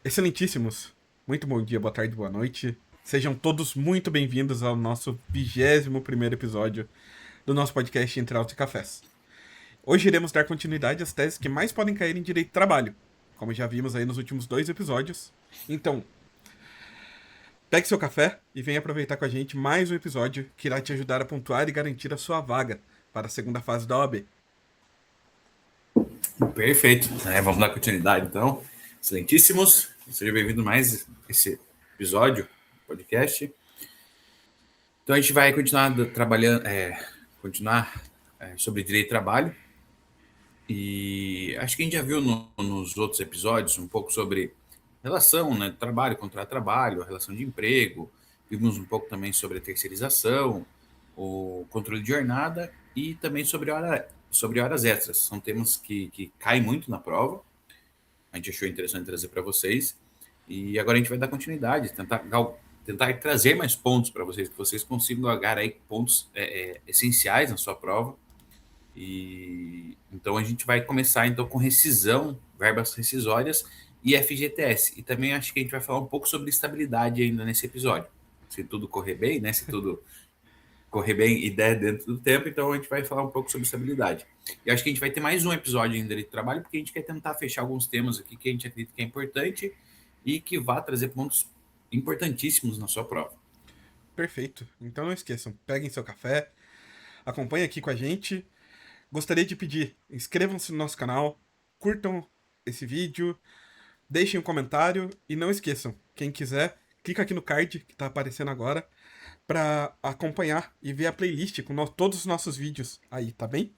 Excelentíssimos, muito bom dia, boa tarde, boa noite. Sejam todos muito bem-vindos ao nosso 21º episódio do nosso podcast Entre Autos e Cafés. Hoje iremos dar continuidade às teses que mais podem cair em direito do trabalho, como já vimos aí nos últimos 2 episódios. Então, pegue seu café e venha aproveitar com a gente mais um episódio que irá te ajudar a pontuar e garantir a sua vaga para a segunda fase da OAB. Perfeito. Vamos dar continuidade, então. Excelentíssimos. Seja bem-vindo mais esse episódio do podcast. Então, a gente vai continuar trabalhando, sobre direito do trabalho. E acho que a gente já viu nos outros episódios um pouco sobre relação, né, trabalho, contrato de trabalho, a relação de emprego. Vimos um pouco também sobre a terceirização, o controle de jornada e também sobre horas extras. São temas que caem muito na prova. A gente achou interessante trazer para vocês. E agora a gente vai dar continuidade, tentar trazer mais pontos para vocês, que vocês consigam agarrar aí pontos essenciais na sua prova. E então a gente vai começar então com rescisão, verbas rescisórias e FGTS. E também acho que a gente vai falar um pouco sobre estabilidade ainda nesse episódio. Se tudo correr bem, né? Se tudo correr bem e der dentro do tempo, então a gente vai falar um pouco sobre estabilidade. E acho que a gente vai ter mais um episódio ainda de trabalho, porque a gente quer tentar fechar alguns temas aqui que a gente acredita que é importante e que vai trazer pontos importantíssimos na sua prova. Perfeito. Então não esqueçam, peguem seu café, acompanhem aqui com a gente. Gostaria de pedir, inscrevam-se no nosso canal, curtam esse vídeo, deixem um comentário e não esqueçam, quem quiser, clica aqui no card que está aparecendo agora para acompanhar e ver a playlist com todos os nossos vídeos aí, tá bem?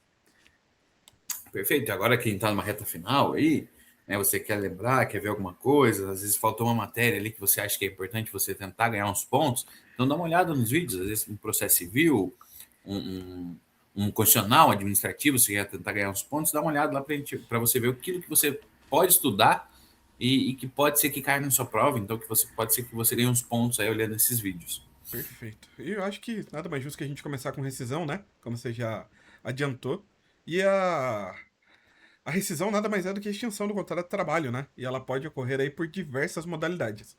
Perfeito. Agora quem está numa reta final aí, né, você quer lembrar, quer ver alguma coisa, às vezes faltou uma matéria ali que você acha que é importante você tentar ganhar uns pontos, então dá uma olhada nos vídeos, às vezes um processo civil, um constitucional administrativo, você quer tentar ganhar uns pontos, dá uma olhada lá para você ver aquilo que você pode estudar e que pode ser que caia na sua prova, então pode ser que você ganhe uns pontos aí olhando esses vídeos. Perfeito. E eu acho que nada mais justo que a gente começar com rescisão, né? Como você já adiantou. E a rescisão nada mais é do que a extinção do contrato de trabalho, né? E ela pode ocorrer aí por diversas modalidades,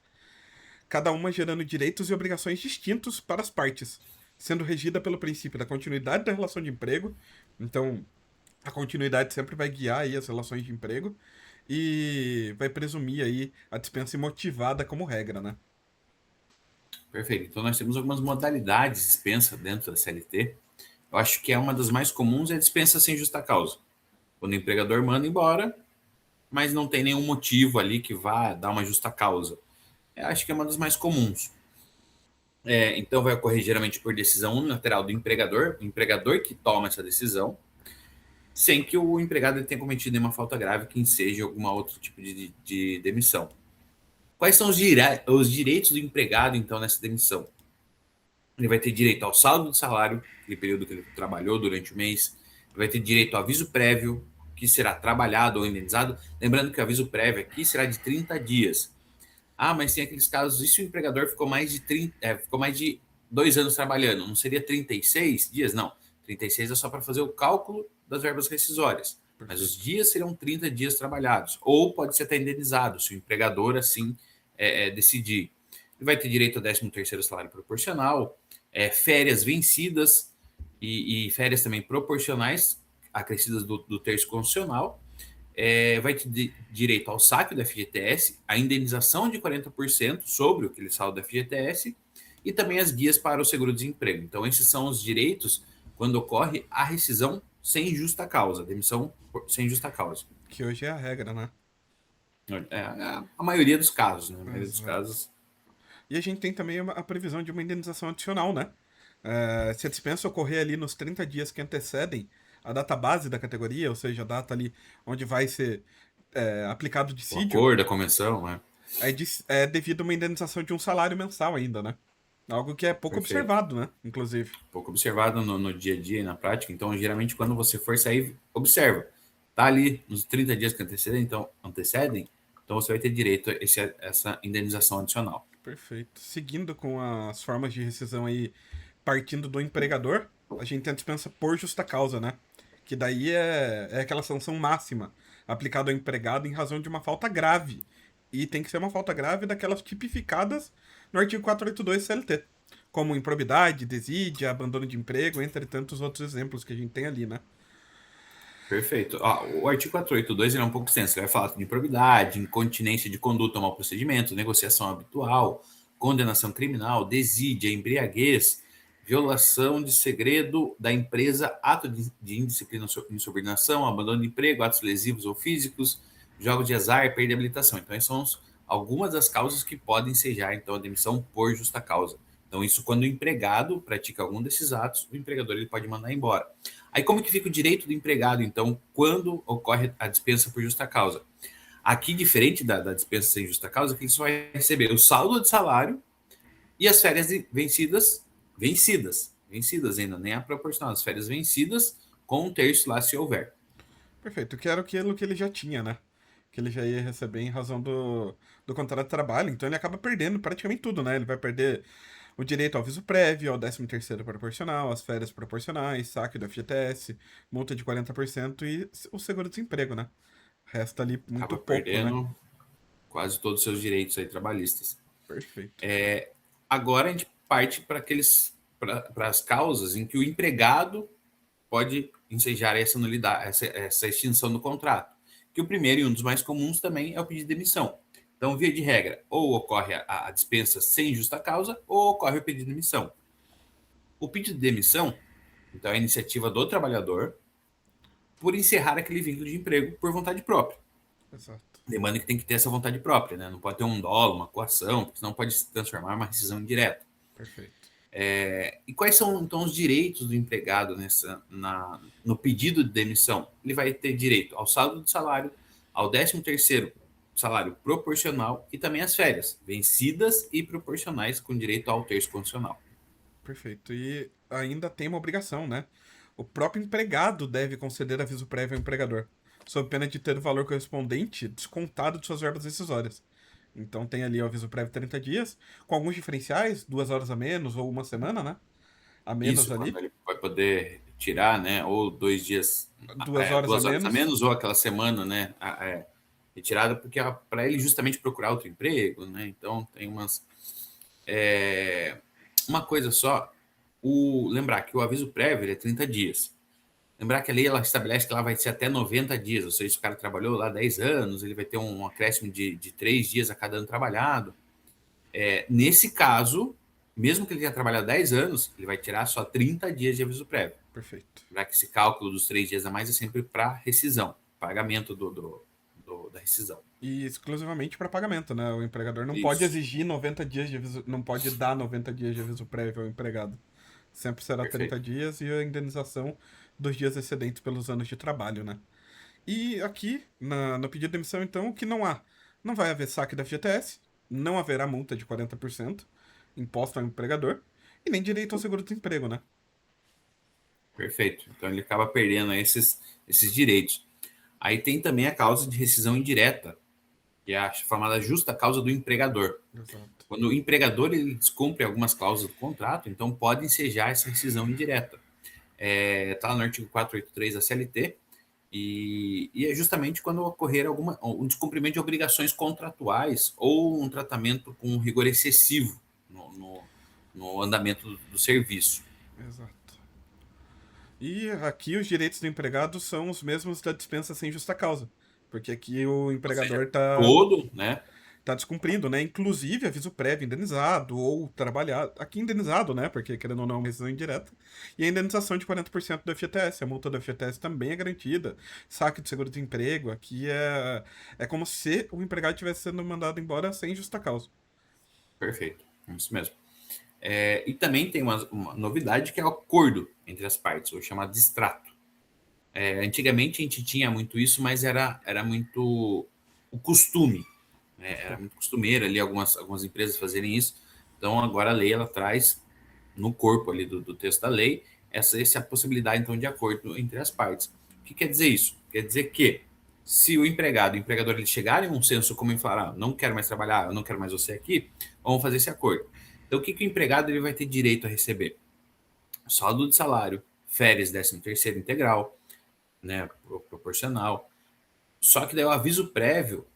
cada uma gerando direitos e obrigações distintos para as partes, sendo regida pelo princípio da continuidade da relação de emprego. Então, a continuidade sempre vai guiar aí as relações de emprego e vai presumir aí a dispensa imotivada como regra, né? Perfeito. Então nós temos algumas modalidades de dispensa dentro da CLT. Eu acho que é uma das mais comuns é a dispensa sem justa causa. Quando o empregador manda embora, mas não tem nenhum motivo ali que vá dar uma justa causa. Eu acho que é uma das mais comuns. Então vai ocorrer geralmente por decisão unilateral do empregador, o empregador que toma essa decisão, sem que o empregado tenha cometido nenhuma falta grave que enseje algum outro tipo de demissão. Quais são os direitos do empregado, então, nessa demissão? Ele vai ter direito ao saldo de salário, aquele período que ele trabalhou durante o mês. Ele vai ter direito ao aviso prévio, que será trabalhado ou indenizado. Lembrando que o aviso prévio aqui será de 30 dias. Ah, mas tem aqueles casos, e se o empregador ficou ficou mais de 2 anos trabalhando? Não seria 36 dias? Não. 36 é só para fazer o cálculo das verbas rescisórias. Mas os dias serão 30 dias trabalhados. Ou pode ser até indenizado, se o empregador assim decidir. Ele vai ter direito ao 13º salário proporcional, férias vencidas e férias também proporcionais, acrescidas do terço constitucional. Vai ter direito ao saque do FGTS, a indenização de 40% sobre aquele saldo do FGTS e também as guias para o seguro-desemprego. Então, esses são os direitos quando ocorre a rescisão sem justa causa, demissão sem justa causa. Que hoje é a regra, né? A maioria dos casos, né? A maioria dos Exato. casos. E a gente tem também a previsão de uma indenização adicional, né? Se a dispensa ocorrer ali nos 30 dias que antecedem a data base da categoria, ou seja, a data ali onde vai ser aplicado o O dissídio, acordo, a convenção, né? é devido a uma indenização de um salário mensal ainda, né? Algo que é pouco Perfeito. observado, né? Inclusive. Pouco observado no dia a dia e na prática. Então, geralmente, quando você for sair, observa. Tá ali nos 30 dias que antecedem, então você vai ter direito a essa indenização adicional. Perfeito. Seguindo com as formas de rescisão aí, partindo do empregador, a gente tem a dispensa por justa causa, né? Que daí é aquela sanção máxima aplicada ao empregado em razão de uma falta grave E tem que ser uma falta grave daquelas tipificadas no artigo 482 CLT, como improbidade, desídia, abandono de emprego, entre tantos outros exemplos que a gente tem ali, né? Perfeito. Ó, o artigo 482 ele é um pouco extenso. Ele vai falar de improbidade, incontinência de conduta ao mau procedimento, negociação habitual, condenação criminal, desídia, embriaguez, violação de segredo da empresa, ato de indisciplina ou insubordinação, abandono de emprego, atos lesivos ou físicos, jogos de azar e perda de habilitação. Então, essas são algumas das causas que podem ensejar, então, a demissão por justa causa. Então, isso quando o empregado pratica algum desses atos, o empregador ele pode mandar embora. Aí como que fica o direito do empregado, então, quando ocorre a dispensa por justa causa? Aqui, diferente da dispensa sem justa causa, que ele só vai receber o saldo de salário e as férias vencidas ainda, nem a proporcional, as férias vencidas com um terço lá, se houver. Perfeito, que era aquilo que ele já tinha, né? Que ele já ia receber em razão do contrato de trabalho, então ele acaba perdendo praticamente tudo, né? Ele vai perder o direito ao aviso prévio, ao 13º proporcional, as férias proporcionais, saque do FGTS, multa de 40% e o seguro-desemprego, né? Resta ali muito Acaba pouco, né? perdendo quase todos os seus direitos aí trabalhistas. Perfeito. Agora a gente parte para as causas em que o empregado pode ensejar essa nulidade, essa extinção do contrato. Que o primeiro e um dos mais comuns também é o pedido de demissão. Então, via de regra, ou ocorre a dispensa sem justa causa, ou ocorre o pedido de demissão. O pedido de demissão, então, é a iniciativa do trabalhador por encerrar aquele vínculo de emprego por vontade própria. Exato. Lembrando que tem que ter essa vontade própria, né? Não pode ter um dolo, uma coação, porque senão pode se transformar em uma rescisão indireta. Perfeito. E quais são, então, os direitos do empregado no pedido de demissão? Ele vai ter direito ao saldo de salário, ao 13º salário proporcional e também às férias, vencidas e proporcionais, com direito ao terço condicional. Perfeito. E ainda tem uma obrigação, né? O próprio empregado deve conceder aviso prévio ao empregador, sob pena de ter o valor correspondente descontado de suas verbas rescisórias. Então tem ali o aviso prévio 30 dias, com alguns diferenciais, 2 horas a menos ou uma semana, né? A menos Isso, quando ali, ele vai poder tirar, né? Ou 2 dias, 2 horas a 2 horas a menos. menos, ou aquela semana, né? Retirada, porque é para ele justamente procurar outro emprego, né? Então tem uma coisa só, lembrar que o aviso prévio ele é 30 dias. Lembrar que a lei ela estabelece que ela vai ser até 90 dias, ou seja, se o cara trabalhou lá 10 anos, ele vai ter um acréscimo de 3 dias a cada ano trabalhado. Nesse caso, mesmo que ele tenha trabalhado 10 anos, ele vai tirar só 30 dias de aviso prévio. Perfeito. Lembrar que esse cálculo dos 3 dias a mais é sempre para rescisão, pagamento da rescisão. E exclusivamente para pagamento, né? O empregador não pode Isso, exigir 90 dias de aviso, não pode dar 90 dias de aviso prévio ao empregado. Sempre será 30 perfeito. dias e a indenização dos dias excedentes pelos anos de trabalho, né? E aqui, no pedido de demissão, então, o que não há? Não vai haver saque da FGTS, não haverá multa de 40%, imposto ao empregador, e nem direito ao seguro-desemprego, né? Perfeito. Então ele acaba perdendo esses direitos. Aí tem também a causa de rescisão indireta, que é a chamada justa causa do empregador. Exato. Quando o empregador ele descumpre algumas cláusulas do contrato, então pode ensejar essa rescisão indireta. Está no artigo 483 da CLT, e é justamente quando ocorrer um descumprimento de obrigações contratuais ou um tratamento com rigor excessivo no andamento do serviço. Exato. E aqui os direitos do empregado são os mesmos da dispensa sem justa causa. Porque aqui o Ou seja, empregador está todo, né? tá descumprindo, né? Inclusive aviso prévio indenizado ou trabalhado. Aqui indenizado, né? Porque querendo ou não, é uma rescisão indireta. E a indenização de 40% do FGTS. A multa do FGTS também é garantida. Saque de seguro-desemprego. Aqui é como se o empregado estivesse sendo mandado embora sem justa causa. Perfeito, isso mesmo. E também tem uma novidade que é o acordo entre as partes, ou chamado distrato. Antigamente a gente tinha muito isso, mas era muito o costume, né? Era muito costumeiro ali algumas empresas fazerem isso. Então agora a lei ela traz no corpo ali do texto da lei essa possibilidade então de acordo entre as partes. O que quer dizer isso? Quer dizer que se o empregador eles chegarem a um senso comum e falar, não quero mais trabalhar, eu não quero mais você aqui, vamos fazer esse acordo. Então o que o empregado ele vai ter direito a receber? Saldo de salário, férias, 13º integral, né, proporcional. Só que daí o aviso prévio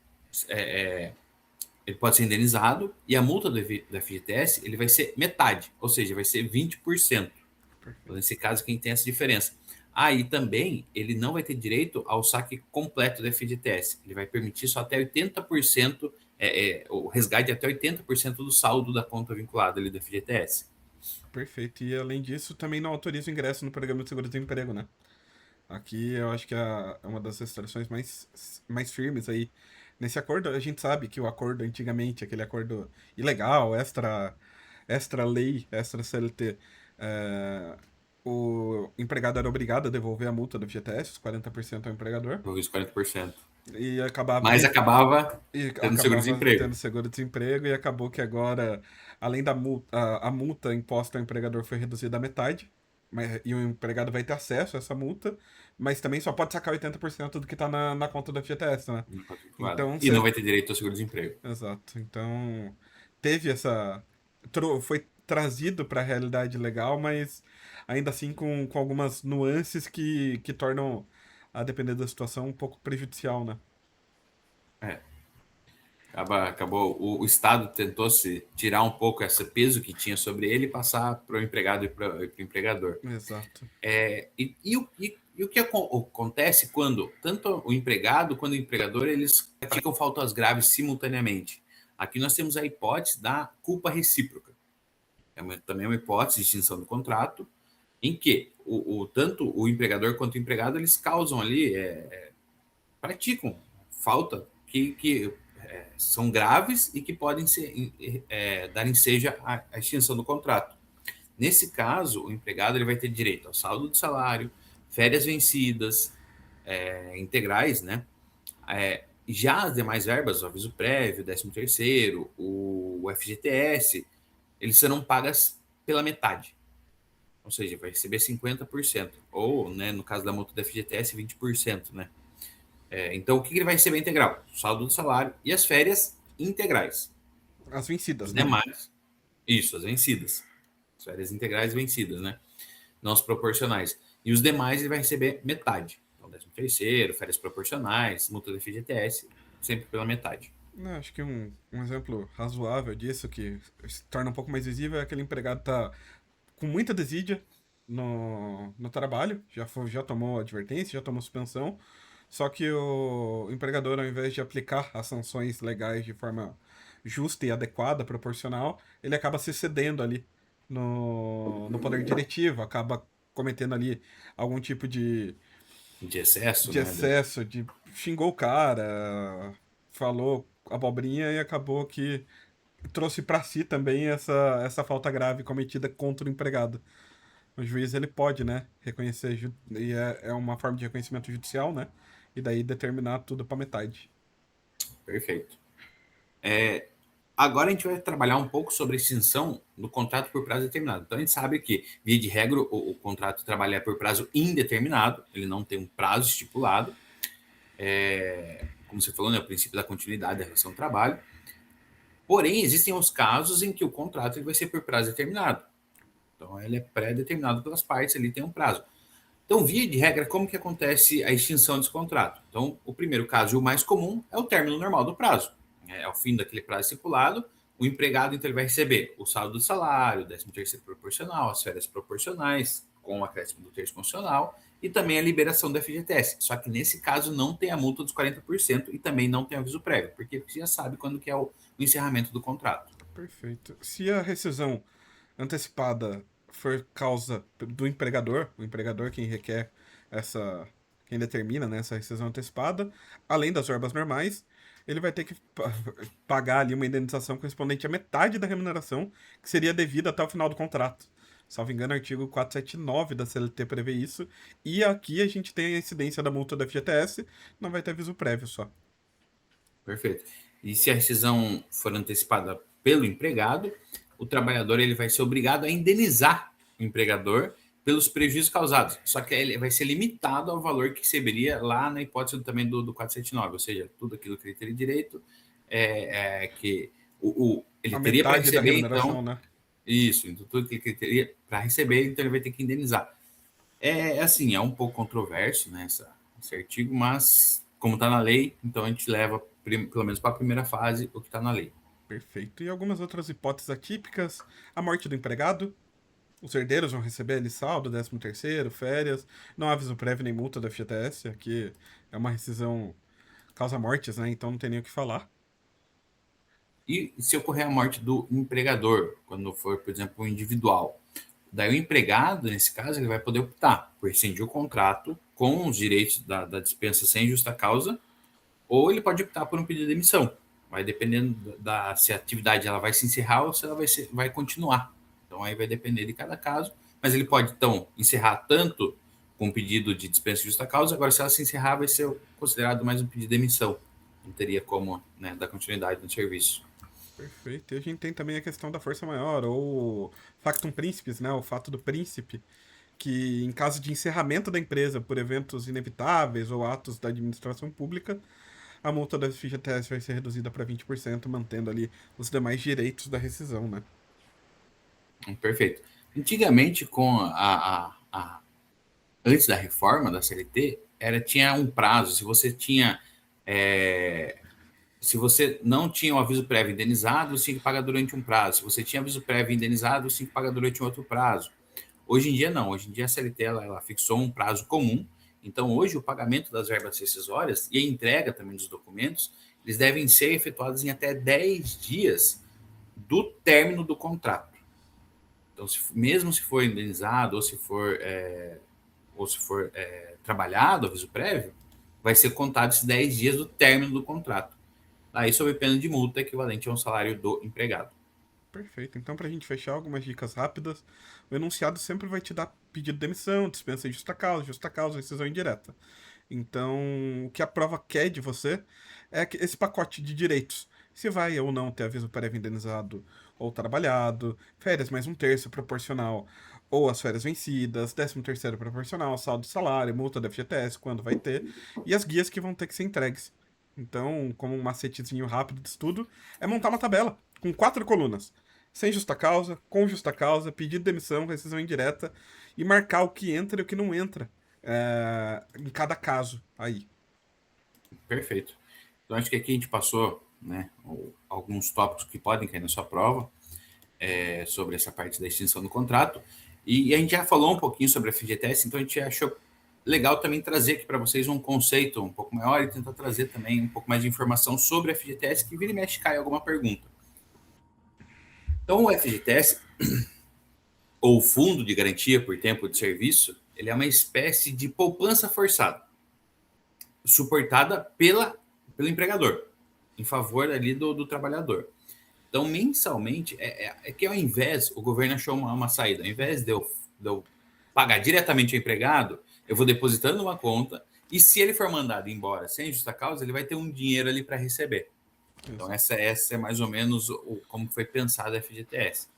ele pode ser indenizado e a multa da FGTS ele vai ser metade, ou seja, vai ser 20%. Então, Perfeito. nesse caso, quem tem essa diferença. Aí também ele não vai ter direito ao saque completo da FGTS. Ele vai permitir só até 80%, o resgate de até 80% do saldo da conta vinculada ali da FGTS. Perfeito. E além disso, também não autoriza o ingresso no programa de seguro-desemprego, né? Aqui eu acho que é uma das restrições mais firmes aí. Nesse acordo, a gente sabe que o acordo antigamente, aquele acordo ilegal, extra lei, extra CLT, é, o empregado era obrigado a devolver a multa do FGTS, os 40% ao empregador, Talvez 40%. e acabava Mas acabava e tendo acabava seguro-desemprego. tendo seguro-desemprego, e acabou que agora, além da multa, a multa imposta ao empregador foi reduzida à metade, e o empregado vai ter acesso a essa multa, mas também só pode sacar 80% do que está na conta do FGTS, né? Então, E não vai ter direito ao seguro-desemprego. exato. Então, teve foi trazido para a realidade legal, mas ainda assim com algumas nuances que tornam, a depender da situação, um pouco prejudicial, né? É, acabou, o Estado tentou se tirar um pouco esse peso que tinha sobre ele e passar para o empregado e para o empregador. Exato. E o que acontece quando tanto o empregado quanto o empregador eles praticam faltas graves simultaneamente? Aqui nós temos a hipótese da culpa recíproca. Também é uma hipótese de extinção do contrato, em que tanto o empregador quanto o empregado eles causam ali, praticam falta que são graves e que podem dar ensejo à extinção do contrato. Nesse caso, o empregado ele vai ter direito ao saldo do salário, férias vencidas, integrais, né? Já as demais verbas, o aviso prévio, 13º, o FGTS, eles serão pagas pela metade. Ou seja, vai receber 50%. Ou, né, no caso da multa da FGTS, 20%, né? Então, o que ele vai receber integral? O saldo do salário e as férias integrais. As Os vencidas, né? demais, isso, as vencidas. As férias integrais vencidas, né? Não as proporcionais. E os demais ele vai receber metade. Então, 13º, férias proporcionais, multa da FGTS, sempre pela metade. Não, acho que um exemplo razoável disso, que se torna um pouco mais visível, é aquele empregado tá com muita desídia no trabalho, já tomou advertência, já tomou suspensão, só que o empregador, ao invés de aplicar as sanções legais de forma justa e adequada, proporcional, ele acaba se cedendo ali no poder diretivo, acaba cometendo ali algum tipo De excesso, de né? excesso, de xingou o cara, falou abobrinha e acabou que trouxe pra si também essa falta grave cometida contra o empregado. O juiz ele pode, né, reconhecer e é uma forma de reconhecimento judicial, né? E daí determinar tudo pra metade. Perfeito. Agora a gente vai trabalhar um pouco sobre a extinção do contrato por prazo determinado. Então a gente sabe que, via de regra, o contrato trabalha por prazo indeterminado, ele não tem um prazo estipulado. Como você falou, né, o princípio da continuidade da relação de trabalho. Porém, existem os casos em que o contrato ele vai ser por prazo determinado. Então, ele é pré-determinado pelas partes, ele tem um prazo. Então, via de regra, como que acontece a extinção desse contrato? Então, o primeiro caso e o mais comum é o término normal do prazo. É o fim daquele prazo estipulado, o empregado então ele vai receber o saldo do salário, o 13º proporcional, as férias proporcionais, com o acréscimo do terço constitucional, e também a liberação da FGTS. Só que nesse caso não tem a multa dos 40% e também não tem aviso prévio, porque você já sabe quando que é o encerramento do contrato. Perfeito. Se a rescisão antecipada for causa do empregador, o empregador quem requer quem determina, né, essa rescisão antecipada, além das verbas normais, ele vai ter que pagar ali uma indenização correspondente à metade da remuneração que seria devida até o final do contrato. Salvo engano, o artigo 479 da CLT prevê isso. E aqui a gente tem a incidência da multa da FGTS, não vai ter aviso prévio só. Perfeito. E se a rescisão for antecipada pelo empregado, o trabalhador ele vai ser obrigado a indenizar o empregador pelos prejuízos causados. Só que ele vai ser limitado ao valor que receberia lá na hipótese também do 479, ou seja, tudo aquilo que ele teria direito, que ele A teria para metade da receber, remuneração, então, né? isso, então tudo que ele teria para receber, então ele vai ter que indenizar. Assim, é um pouco controverso, né, esse artigo, mas como está na lei, então a gente leva pelo menos para a primeira fase, o que está na lei. Perfeito. E algumas outras hipóteses atípicas, a morte do empregado, os herdeiros vão receber ali saldo, 13º, férias, não há aviso prévio nem multa da FGTS, aqui é uma rescisão causa mortes, né? Então não tem nem o que falar. E se ocorrer a morte do empregador, quando for, por exemplo, um individual, daí o empregado, nesse caso, ele vai poder optar por rescindir o contrato com os direitos da dispensa sem justa causa, ou ele pode optar por um pedido de demissão. Vai dependendo se a atividade ela vai se encerrar ou se ela vai continuar. Então aí vai depender de cada caso, mas ele pode então encerrar tanto com um pedido de dispensa de justa causa, agora se ela se encerrar vai ser considerado mais um pedido de demissão. Não teria como, né, dar continuidade no serviço. Perfeito. E a gente tem também a questão da força maior, ou factum principis, né? O fato do príncipe, que em caso de encerramento da empresa por eventos inevitáveis ou atos da administração pública, a multa da FGTS vai ser reduzida para 20%, mantendo ali os demais direitos da rescisão, né? Perfeito. Antigamente, antes da reforma da CLT, tinha um prazo. Se você não tinha o aviso prévio indenizado, você tinha que pagar durante um prazo. Se você tinha aviso prévio indenizado, você tinha que pagar durante um outro prazo. Hoje em dia, não. Hoje em dia, a CLT ela fixou um prazo comum. Então, hoje, o pagamento das verbas rescisórias e a entrega também dos documentos, eles devem ser efetuados em até 10 dias do término do contrato. Então, mesmo se for indenizado ou se for trabalhado, aviso prévio, vai ser contado esses 10 dias do término do contrato. Aí, sob pena de multa equivalente a um salário do empregado. Perfeito. Então, para a gente fechar algumas dicas rápidas, o enunciado sempre vai te dar pedido de demissão, dispensa de justa causa, rescisão indireta. Então, o que a prova quer de você é esse pacote de direitos. Se vai ou não ter aviso prévio indenizado ou trabalhado, férias mais um terço proporcional ou as férias vencidas, 13º proporcional, saldo de salário, multa da FGTS, quando vai ter, e as guias que vão ter que ser entregues. Então, como um macetezinho rápido de estudo, é montar uma tabela com 4 colunas. Sem justa causa, com justa causa, pedido de demissão, rescisão indireta, e marcar o que entra e o que não entra em cada caso aí. Perfeito. Então, acho que aqui a gente passou, né, alguns tópicos que podem cair na sua prova sobre essa parte da extinção do contrato. E a gente já falou um pouquinho sobre a FGTS, então a gente achou legal também trazer aqui para vocês um conceito um pouco maior e tentar trazer também um pouco mais de informação sobre a FGTS, que vira e mexe cai alguma pergunta. Então, o FGTS, ou Fundo de Garantia por Tempo de Serviço, ele é uma espécie de poupança forçada, suportada pelo empregador, em favor ali do trabalhador. Então, mensalmente, que ao invés, o governo achou uma saída, ao invés de eu pagar diretamente ao empregado, eu vou depositando uma conta, e se ele for mandado embora sem justa causa, ele vai ter um dinheiro ali para receber. Então, essa é mais ou menos como foi pensada a FGTS.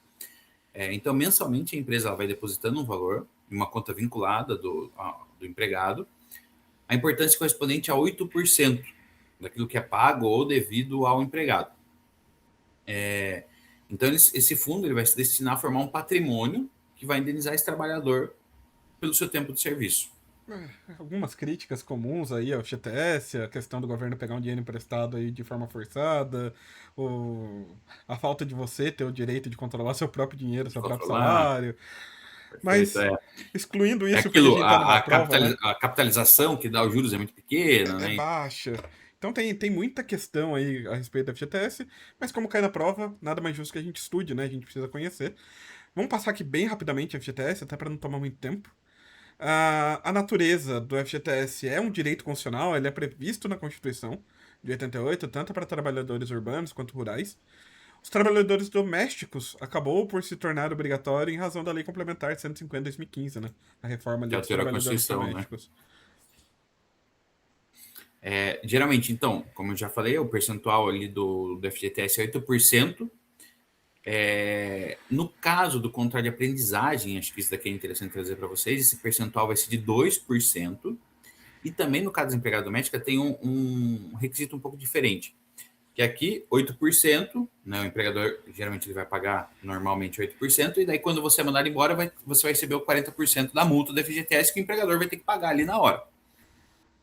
Então, mensalmente, a empresa ela vai depositando um valor em uma conta vinculada do empregado, a importância correspondente a 8% daquilo que é pago ou devido ao empregado. Então, esse fundo ele vai se destinar a formar um patrimônio que vai indenizar esse trabalhador pelo seu tempo de serviço. Algumas críticas comuns aí ao FGTS, a questão do governo pegar um dinheiro emprestado aí de forma forçada, a falta de você ter o direito de controlar seu próprio dinheiro, seu próprio salário. Mas, excluindo isso, porque a aquilo, gente tá numa prova, né? a capitalização que dá os juros é muito pequena, É né? baixa. Então tem muita questão aí a respeito da FGTS, mas como cai na prova, nada mais justo que a gente estude, né? A gente precisa conhecer. Vamos passar aqui bem rapidamente a FGTS, até para não tomar muito tempo. A natureza do FGTS é um direito constitucional, ele é previsto na Constituição de 88, tanto para trabalhadores urbanos quanto rurais. Os trabalhadores domésticos acabou por se tornar obrigatório em razão da Lei Complementar 150 de 2015, né? A reforma ali dos alterou a trabalhadores Constituição, né? domésticos. Geralmente, então, como eu já falei, o percentual ali do FGTS é 8%. No caso do contrato de aprendizagem, acho que isso daqui é interessante trazer para vocês, esse percentual vai ser de 2%. E também no caso da empregada doméstica tem um requisito um pouco diferente, que aqui 8%, né, o empregador geralmente ele vai pagar normalmente 8%, e daí quando você é mandado embora, você vai receber o 40% da multa do FGTS que o empregador vai ter que pagar ali na hora.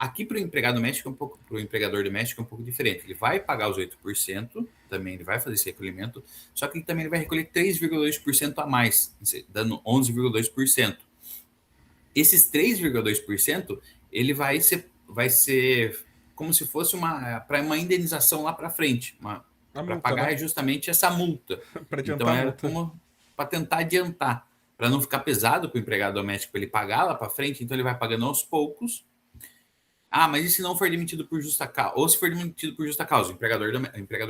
Aqui para o empregado doméstico para o empregador doméstico é um pouco diferente. Ele vai pagar os 8%, também ele vai fazer esse recolhimento, só que ele também vai recolher 3,2% a mais, dando 11,2%. Esses 3,2% ele vai ser como se fosse para uma indenização lá para frente, A para multa, pagar né? justamente essa multa. Para Então adiantar a era multa. como para tentar adiantar, para não ficar pesado para o empregado doméstico para ele pagar lá para frente, então ele vai pagando aos poucos. Ah, mas e se não for demitido por justa causa? Ou se for demitido por justa causa, o empregador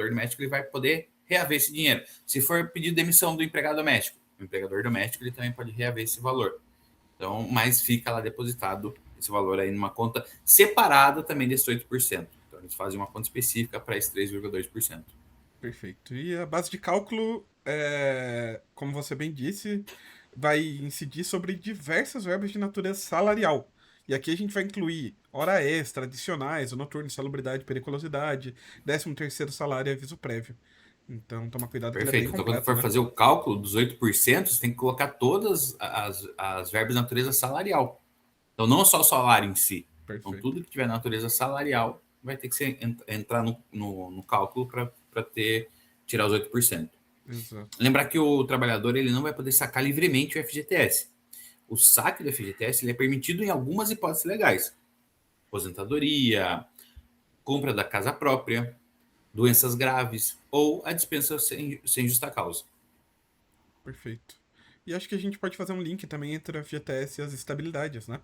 doméstico ele vai poder reaver esse dinheiro. Se for pedir demissão do empregado doméstico, o empregador doméstico ele também pode reaver esse valor. Então, mas fica lá depositado esse valor aí numa conta separada também desse 8%. Então, eles fazem uma conta específica para esse 3,2%. Perfeito. E a base de cálculo, como você bem disse, vai incidir sobre diversas verbas de natureza salarial. E aqui a gente vai incluir hora extra, adicionais, o noturno, insalubridade, periculosidade, 13º salário e aviso prévio. Então, toma cuidado que ele é bem Perfeito. Então, quando completo, for né? fazer o cálculo dos 8%, você tem que colocar todas as verbas de natureza salarial. Então, não só o salário em si. Então, Perfeito. tudo que tiver natureza salarial vai ter que entrar no cálculo para tirar os 8%. Exato. Lembrar que o trabalhador ele não vai poder sacar livremente o FGTS. O saque do FGTS ele é permitido em algumas hipóteses legais. Aposentadoria, compra da casa própria, doenças graves ou a dispensa sem justa causa. Perfeito. E acho que a gente pode fazer um link também entre a FGTS e as estabilidades, né?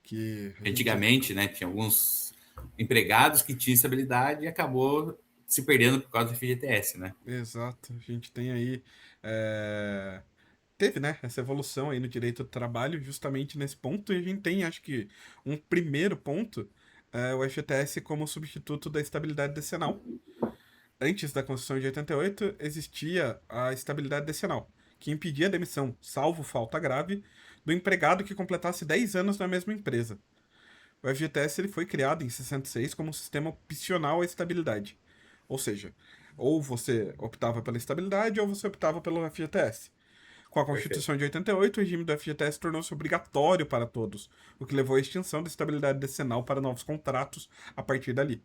Que a gente. Antigamente, né, tinha alguns empregados que tinham estabilidade e acabou se perdendo por causa do FGTS, né? Exato. A gente tem aí. é, Teve, né, essa evolução aí no direito do trabalho justamente nesse ponto, e a gente tem, acho que, um primeiro ponto, o FGTS como substituto da estabilidade decenal. Antes da Constituição de 88, existia a estabilidade decenal, que impedia a demissão, salvo falta grave, do empregado que completasse 10 anos na mesma empresa. O FGTS ele foi criado em 66 como um sistema opcional à estabilidade. Ou seja, ou você optava pela estabilidade ou você optava pelo FGTS. Com a Perfeito. Constituição de 88, o regime do FGTS tornou-se obrigatório para todos, o que levou à extinção da estabilidade decenal para novos contratos a partir dali.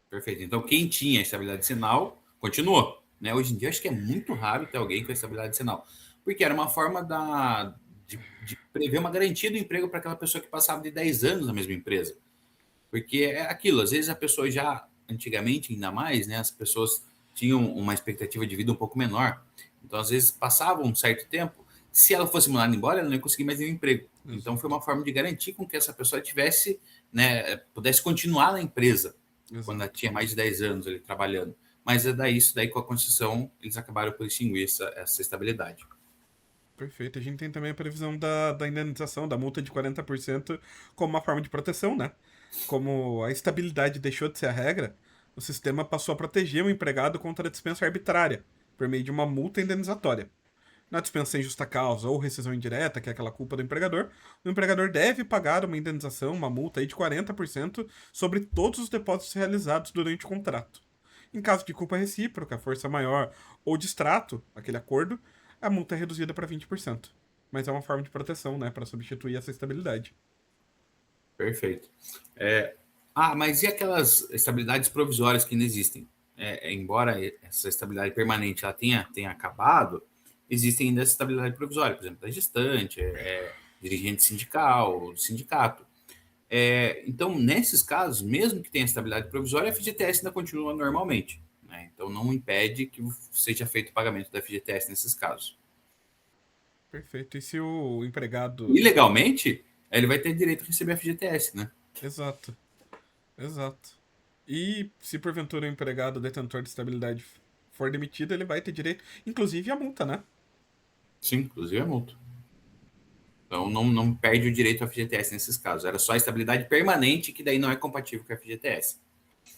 Perfeito. Então, quem tinha estabilidade sinal, continuou. Né? Hoje em dia, acho que é muito raro ter alguém com estabilidade sinal. Porque era uma forma de prever uma garantia do emprego para aquela pessoa que passava de 10 anos na mesma empresa. Porque é aquilo, às vezes a pessoa já, antigamente ainda mais, né, as pessoas tinham uma expectativa de vida um pouco menor. Então, às vezes, passava um certo tempo, se ela fosse mandada embora, ela não ia conseguir mais nenhum emprego. Então, foi Exato, uma forma de garantir com que essa pessoa tivesse, né, pudesse continuar na empresa quando ela exato. tinha mais de 10 anos ali trabalhando. Mas é daí, isso daí com a Constituição, eles acabaram por extinguir essa estabilidade. Perfeito. A gente tem também a previsão da indenização, da multa de 40% como uma forma de proteção, né? Como a estabilidade deixou de ser a regra, o sistema passou a proteger o empregado contra a dispensa arbitrária, por meio de uma multa indenizatória. Na dispensa sem justa causa ou rescisão indireta, que é aquela culpa do empregador, o empregador deve pagar uma indenização, uma multa aí de 40% sobre todos os depósitos realizados durante o contrato. Em caso de culpa recíproca, força maior ou distrato, aquele acordo, a multa é reduzida para 20%. Mas é uma forma de proteção, né, para substituir essa estabilidade. Perfeito. Mas e aquelas estabilidades provisórias que ainda existem? Embora essa estabilidade permanente ela tenha acabado, existem ainda essa estabilidade provisória, por exemplo, da gestante, dirigente sindical, sindicato. Então, nesses casos, mesmo que tenha estabilidade provisória, a FGTS ainda continua normalmente. Né? Então, não impede que seja feito o pagamento da FGTS nesses casos. Perfeito. E se o empregado. E legalmente, ele vai ter direito a receber a FGTS, né? Exato, exato. E se porventura o empregado detentor de estabilidade for demitido, ele vai ter direito, inclusive, à multa, né? Sim, inclusive é multa. Então não perde o direito ao FGTS nesses casos. Era só a estabilidade permanente, que daí não é compatível com a FGTS.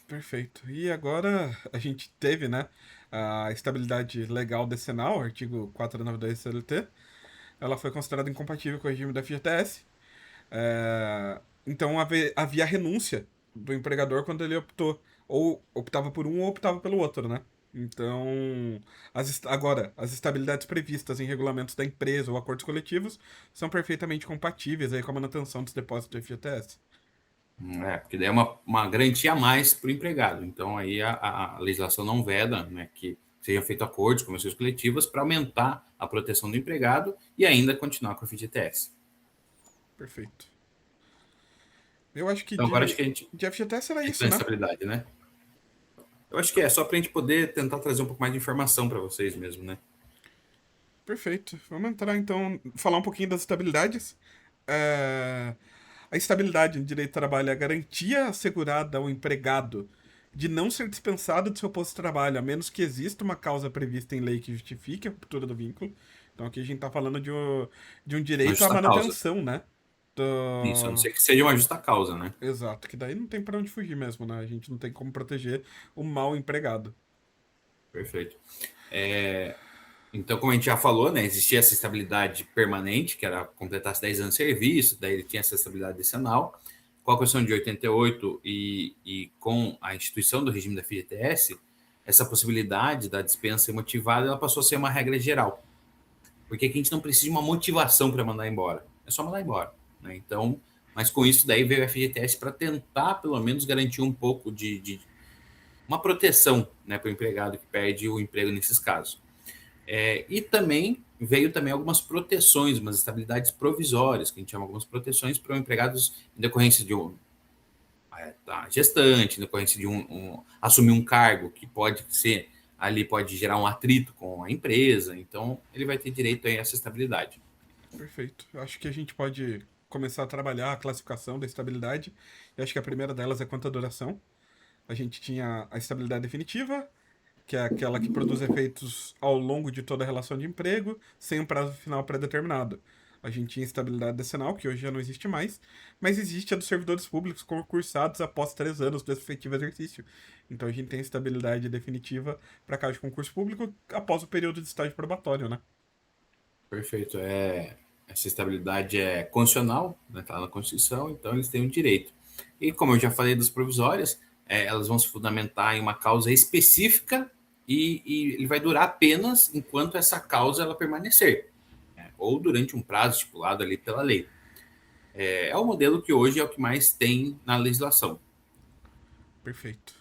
Perfeito. E agora a gente teve, né, a estabilidade legal decenal, artigo 492 CLT. Ela foi considerada incompatível com o regime da FGTS. Então havia renúncia do empregador quando ele ou optava por um ou optava pelo outro, né? Então, agora, as estabilidades previstas em regulamentos da empresa ou acordos coletivos são perfeitamente compatíveis aí com a manutenção dos depósitos do FGTS. Porque daí é uma garantia a mais para o empregado. Então, aí a legislação não veda, né, que sejam feitos acordos, convenções coletivas, para aumentar a proteção do empregado e ainda continuar com a FGTS. Perfeito. Eu acho que Então, agora acho que de FGTS era a gente isso, tem né? estabilidade, né? Eu acho que é só para a gente poder tentar trazer um pouco mais de informação para vocês mesmo, né? Perfeito. Vamos entrar então, falar um pouquinho das estabilidades. É, A estabilidade no direito do trabalho é a garantia assegurada ao empregado de não ser dispensado do seu posto de trabalho, a menos que exista uma causa prevista em lei que justifique a ruptura do vínculo. Então aqui a gente está falando de um Uma direito à justa causa. manutenção, né? Isso, a não Do... ser que seja uma justa causa, né? Exato, que daí não tem para onde fugir mesmo, né? A gente não tem como proteger o mal empregado. Perfeito. Então, como a gente já falou, né, existia essa estabilidade permanente, que era completasse 10 anos de serviço, daí ele tinha essa estabilidade decenal. Com a Constituição de 88 e com a instituição do regime da FGTS, essa possibilidade da dispensa motivada ela passou a ser uma regra geral. Porque aqui a gente não precisa de uma motivação para mandar embora. É só mandar embora. Né? Então, mas com isso daí veio a FGTS para tentar, pelo menos, garantir um pouco de uma proteção, né, para o empregado que perde o emprego nesses casos. E também veio também algumas proteções, umas estabilidades provisórias, que a gente chama algumas proteções para empregados em decorrência de da gestante, em decorrência de assumir um cargo que pode ser ali pode gerar um atrito com a empresa, então ele vai ter direito a essa estabilidade. Perfeito. Eu acho que a gente pode começar a trabalhar a classificação da estabilidade. Eu acho que a primeira delas é quanto à duração. A gente tinha a estabilidade definitiva, que é aquela que produz efeitos ao longo de toda a relação de emprego, sem um prazo final pré-determinado. A gente tinha estabilidade decenal, que hoje já não existe mais, mas existe a dos servidores públicos concursados após 3 anos do efetivo exercício. Então a gente tem estabilidade definitiva para caso de concurso público após o período de estágio probatório, né? Perfeito. Essa estabilidade é constitucional, né, tá na Constituição, então eles têm o direito. E como eu já falei das provisórias, elas vão se fundamentar em uma causa específica e ele vai durar apenas enquanto essa causa ela permanecer, né, ou durante um prazo estipulado ali pela lei. É o modelo que hoje é o que mais tem na legislação. Perfeito.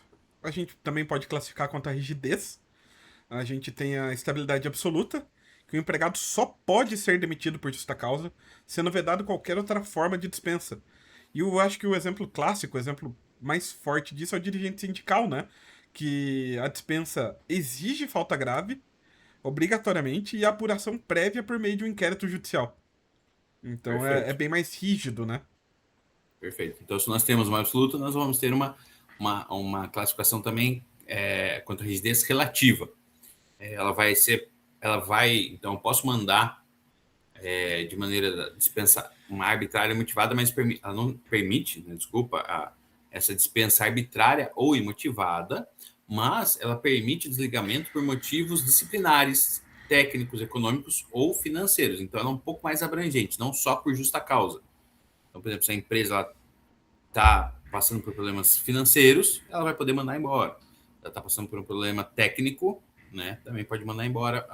A gente também pode classificar quanto à rigidez. A gente tem a estabilidade absoluta, que o empregado só pode ser demitido por justa causa, sendo vedado qualquer outra forma de dispensa. E eu acho que o exemplo clássico, o exemplo mais forte disso é o dirigente sindical, né? Que a dispensa exige falta grave, obrigatoriamente, e a apuração prévia por meio de um inquérito judicial. Então é Perfeito. bem mais rígido, né? Perfeito. Então, se nós temos uma absoluta, nós vamos ter uma classificação também quanto à rigidez relativa. Ela vai, então, eu posso mandar de maneira dispensa uma arbitrária motivada, mas ela não permite, né, desculpa, essa dispensa arbitrária ou imotivada, mas ela permite desligamento por motivos disciplinares, técnicos, econômicos ou financeiros. Então, ela é um pouco mais abrangente, não só por justa causa. Então, por exemplo, se a empresa está passando por problemas financeiros, ela vai poder mandar embora. Ela está passando por um problema técnico, né? Também pode mandar embora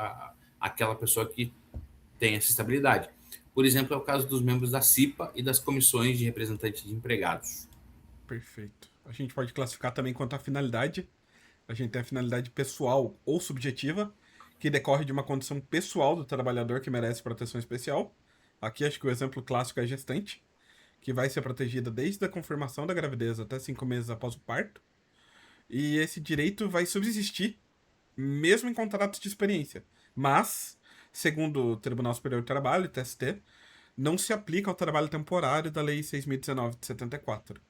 aquela pessoa que tem essa estabilidade. Por exemplo, é o caso dos membros da CIPA e das comissões de representantes de empregados. Perfeito. A gente pode classificar também quanto à finalidade. A gente tem a finalidade pessoal ou subjetiva, que decorre de uma condição pessoal do trabalhador que merece proteção especial. Aqui acho que o exemplo clássico é a gestante, que vai ser protegida desde a confirmação da gravidez até 5 meses após o parto. E esse direito vai subsistir mesmo em contratos de experiência. Mas, segundo o Tribunal Superior do Trabalho, TST, não se aplica ao trabalho temporário da Lei 6.019 de 74.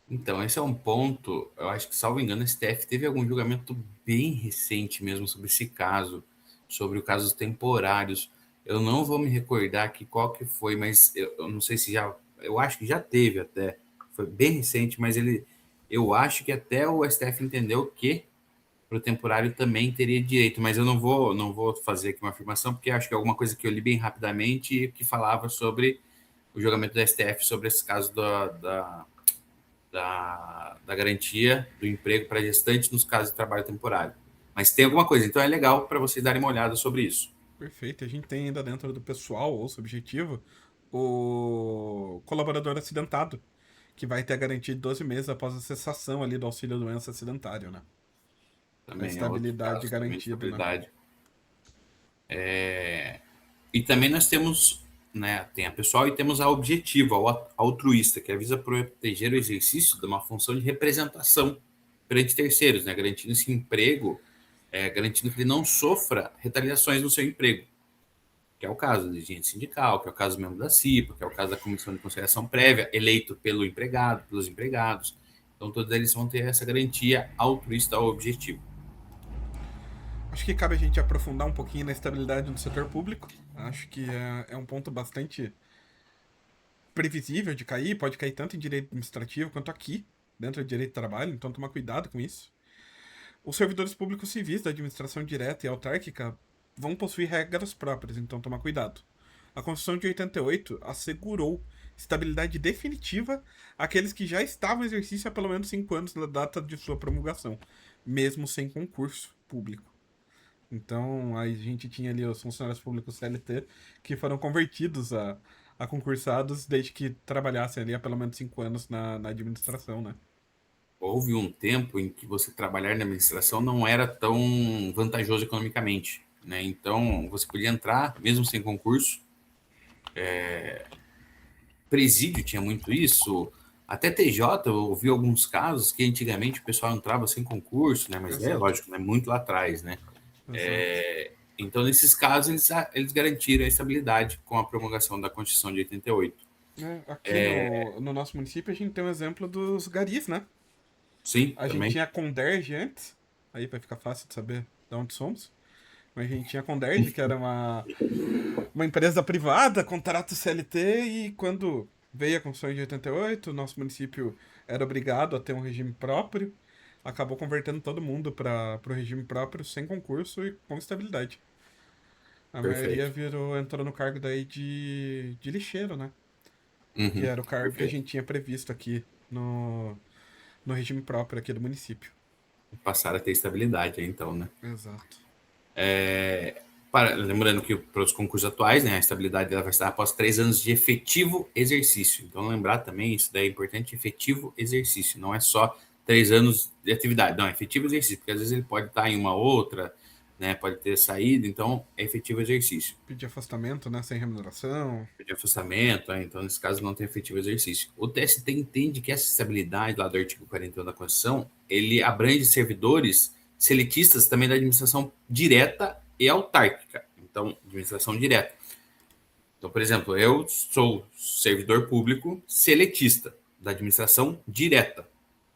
Então, esse é um ponto, eu acho que, salvo engano, a STF teve algum julgamento bem recente mesmo sobre esse caso, sobre os casos temporários. Eu não vou me recordar aqui qual que foi, mas eu não sei se já, eu acho que já teve até, foi bem recente, mas eu acho que até o STF entendeu que para o temporário também teria direito, mas eu não vou fazer aqui uma afirmação, porque acho que é alguma coisa que eu li bem rapidamente e que falava sobre o julgamento da STF sobre esse caso da garantia do emprego para gestantes nos casos de trabalho temporário. Mas tem alguma coisa, então é legal para vocês darem uma olhada sobre isso. Perfeito. A gente tem ainda dentro do pessoal ou subjetivo o colaborador acidentado, que vai ter a garantia de 12 meses após a cessação ali do auxílio-doença acidentário, né? A Também é outro estabilidade caso, também de garantida, né? estabilidade. E também nós temos, né, tem a pessoal e temos a objetiva, a altruísta, que visa proteger o exercício de uma função de representação perante terceiros, né, garantindo esse emprego, garantindo que ele não sofra retaliações no seu emprego, que é o caso de agente sindical, que é o caso do membro da CIPA, que é o caso da Comissão de Conciliação Prévia, eleito pelo empregado, pelos empregados. Então, todos eles vão ter essa garantia altruísta ao objetivo. Acho que cabe a gente aprofundar um pouquinho na estabilidade do setor público. Acho que é um ponto bastante previsível de cair, pode cair tanto em direito administrativo quanto aqui, dentro do direito do trabalho, então tomar cuidado com isso. Os servidores públicos civis da administração direta e autárquica vão possuir regras próprias, então tomar cuidado. A Constituição de 88 assegurou estabilidade definitiva àqueles que já estavam em exercício há pelo menos 5 anos da data de sua promulgação, mesmo sem concurso público. Então, a gente tinha ali os funcionários públicos CLT que foram convertidos a concursados desde que trabalhassem ali há pelo menos 5 anos na administração, né? Houve um tempo em que você trabalhar na administração não era tão vantajoso economicamente, né? Então, você podia entrar, mesmo sem concurso. Presídio tinha muito isso. Até TJ, eu ouvi alguns casos que antigamente o pessoal entrava sem concurso, né? Mas é Exato, lógico, né? Muito lá atrás, né? exato. Então, nesses casos, eles garantiram a estabilidade com a promulgação da Constituição de 88. Aqui no nosso município a gente tem um exemplo dos garis, né? Sim, A gente também. tinha a Conderge antes, aí vai ficar fácil de saber de onde somos. Mas a gente tinha a Conderge, que era uma empresa privada, contrato CLT, e quando veio a Constituição de 88, o nosso município era obrigado a ter um regime próprio, acabou convertendo todo mundo para o regime próprio, sem concurso e com estabilidade. A maioria Perfeito. entrou no cargo daí de lixeiro, né? Que Uhum, era o cargo que a perfeito. gente tinha previsto aqui no regime próprio aqui do município. Passaram a ter estabilidade, então, né? Exato. Lembrando que para os concursos atuais, né, a estabilidade ela vai estar após 3 anos de efetivo exercício. Então, lembrar também, isso daí é importante, efetivo exercício. Não é só 3 anos de atividade, não, é efetivo exercício, porque às vezes ele pode estar em uma outra, né, pode ter saído, então é efetivo exercício. Pedir afastamento, né? Sem remuneração. De afastamento, né, então nesse caso não tem efetivo exercício. O TST entende que essa estabilidade lá do artigo 41 da Constituição, ele abrange servidores seletistas também da administração direta e autárquica. Então, administração direta. Então, por exemplo, eu sou servidor público seletista da administração direta.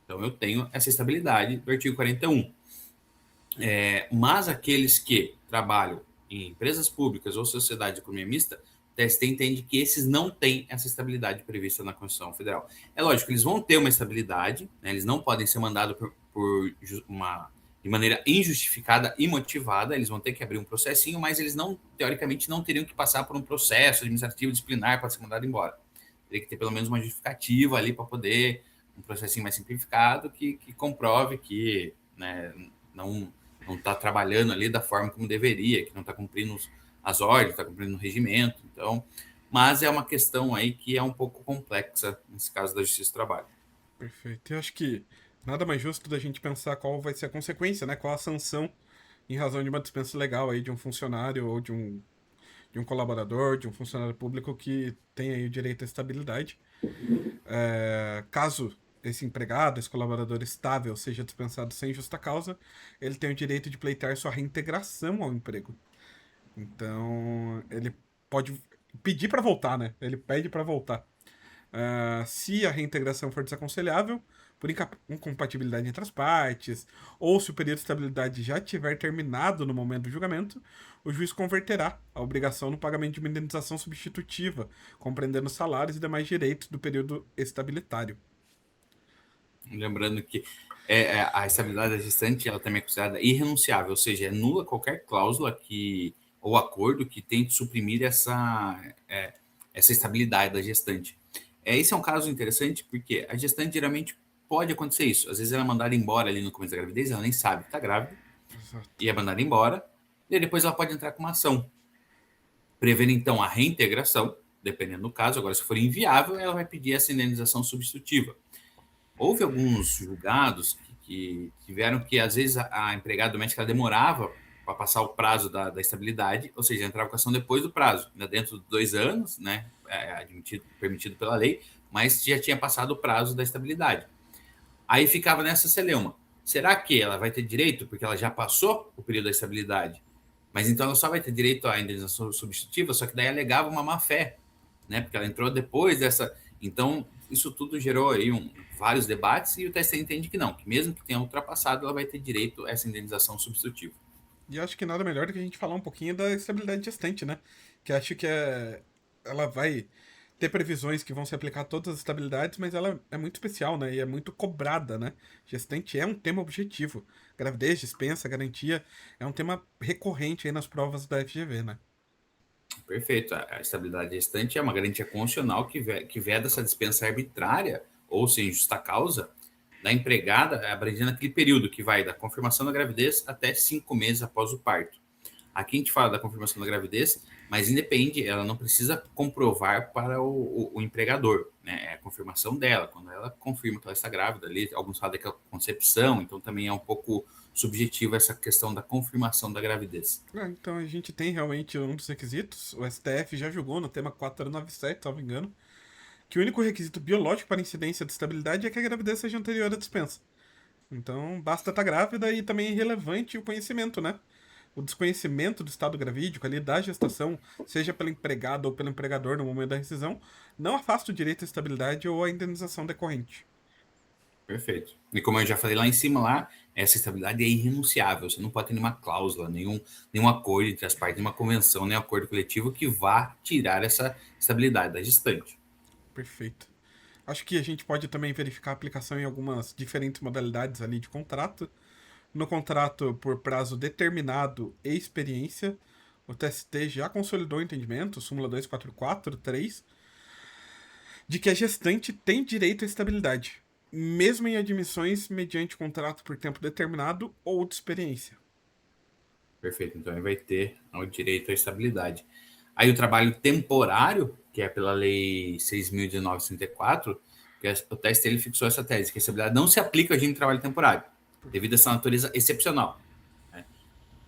Então, eu tenho essa estabilidade do artigo 41. Mas aqueles que trabalham em empresas públicas ou sociedade de economia mista, o TST entende que esses não têm essa estabilidade prevista na Constituição Federal. É lógico, eles vão ter uma estabilidade, né? Eles não podem ser mandados de maneira injustificada e motivada, eles vão ter que abrir um processinho, mas eles não, teoricamente, não teriam que passar por um processo administrativo disciplinar para ser mandado embora. Teria que ter pelo menos uma justificativa ali para poder, um processinho mais simplificado que comprove que, né, não está trabalhando ali da forma como deveria, que não está cumprindo as ordens, está cumprindo o regimento. Então, mas é uma questão aí que é um pouco complexa nesse caso da Justiça do Trabalho. Perfeito. Eu acho que nada mais justo da gente pensar qual vai ser a consequência, né? Qual a sanção em razão de uma dispensa legal aí de um funcionário ou de um colaborador, de um funcionário público que tem aí o direito à estabilidade. Caso esse empregado, esse colaborador estável, seja dispensado sem justa causa, ele tem o direito de pleitear sua reintegração ao emprego. Então, ele pode pedir para voltar, né? Ele pede para voltar. Se a reintegração for desaconselhável, por incompatibilidade entre as partes, ou se o período de estabilidade já tiver terminado no momento do julgamento, o juiz converterá a obrigação no pagamento de uma indenização substitutiva, compreendendo salários e demais direitos do período estabilitário. Lembrando que a estabilidade da gestante ela também é considerada irrenunciável, ou seja, é nula qualquer cláusula ou acordo que tente suprimir essa estabilidade da gestante. Esse é um caso interessante porque a gestante geralmente pode acontecer isso. Às vezes ela é mandada embora ali no começo da gravidez, ela nem sabe que está grávida, Exato. e é mandada embora, e depois ela pode entrar com uma ação, prevendo então a reintegração, dependendo do caso. Agora, se for inviável, ela vai pedir essa indenização substitutiva. Houve alguns julgados que tiveram que, às vezes, a empregada doméstica demorava para passar o prazo da estabilidade, ou seja, entrava com a ação depois do prazo, ainda dentro de 2 anos, né, permitido pela lei, mas já tinha passado o prazo da estabilidade. Aí ficava nessa celeuma. Será que ela vai ter direito, porque ela já passou o período da estabilidade, mas então ela só vai ter direito à indenização substitutiva, só que daí alegava uma má-fé, né, porque ela entrou depois dessa... Então, isso tudo gerou aí vários debates e o TSE entende que não, que mesmo que tenha ultrapassado, ela vai ter direito a essa indenização substitutiva. E eu acho que nada melhor do que a gente falar um pouquinho da estabilidade gestante, né? Que acho que ela vai ter previsões que vão se aplicar a todas as estabilidades, mas ela é muito especial, né? E é muito cobrada, né? Gestante é um tema objetivo. Gravidez, dispensa, garantia é um tema recorrente aí nas provas da FGV, né? Perfeito. A estabilidade gestante é uma garantia constitucional que veda essa dispensa arbitrária, ou sem justa causa, da empregada, abrangendo aquele período que vai da confirmação da gravidez até 5 meses após o parto. Aqui a gente fala da confirmação da gravidez, mas independe, ela não precisa comprovar para o empregador, né? É a confirmação dela, quando ela confirma que ela está grávida ali, alguns falam que é concepção, então também é um pouco subjetivo essa questão da confirmação da gravidez. Então a gente tem realmente um dos requisitos, o STF já julgou no tema 497, se não me engano, que o único requisito biológico para incidência de estabilidade é que a gravidez seja anterior à dispensa. Então, basta estar grávida e também é irrelevante o conhecimento, né? O desconhecimento do estado gravídico ali da gestação, seja pela empregada ou pelo empregador no momento da rescisão, não afasta o direito à estabilidade ou à indenização decorrente. Perfeito. E como eu já falei lá em cima, lá, essa estabilidade é irrenunciável. Você não pode ter nenhuma cláusula, nenhum acordo entre as partes, nenhuma convenção, nem acordo coletivo que vá tirar essa estabilidade da gestante. Perfeito. Acho que a gente pode também verificar a aplicação em algumas diferentes modalidades ali de contrato. No contrato por prazo determinado e experiência, o TST já consolidou o entendimento, súmula 244.3, de que a gestante tem direito à estabilidade, mesmo em admissões mediante contrato por tempo determinado ou de experiência. Perfeito. Então ele vai ter o direito à estabilidade. Aí o trabalho temporário, que é pela Lei 6.034, que o TST ele fixou essa tese, que a estabilidade não se aplica ao regime de trabalho temporário, devido a essa natureza excepcional.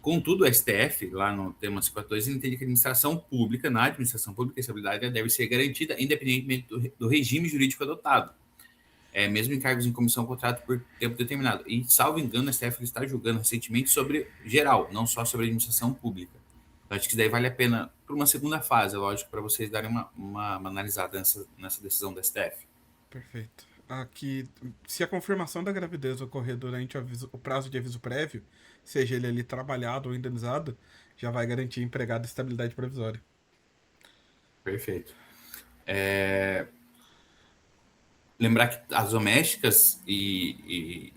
Contudo, o STF, lá no tema 52, entende que na administração pública, a estabilidade deve ser garantida independentemente do regime jurídico adotado, mesmo em cargos em comissão, contrato por tempo determinado. E, salvo engano, o STF está julgando recentemente sobre geral, não só sobre a administração pública. Então, acho que daí vale a pena, por uma segunda fase, lógico, para vocês darem uma analisada nessa decisão do STF. Perfeito. Aqui, se a confirmação da gravidez ocorrer durante o prazo de aviso prévio, seja ele ali trabalhado ou indenizado, já vai garantir empregado estabilidade provisória. Perfeito. Lembrar que as domésticas e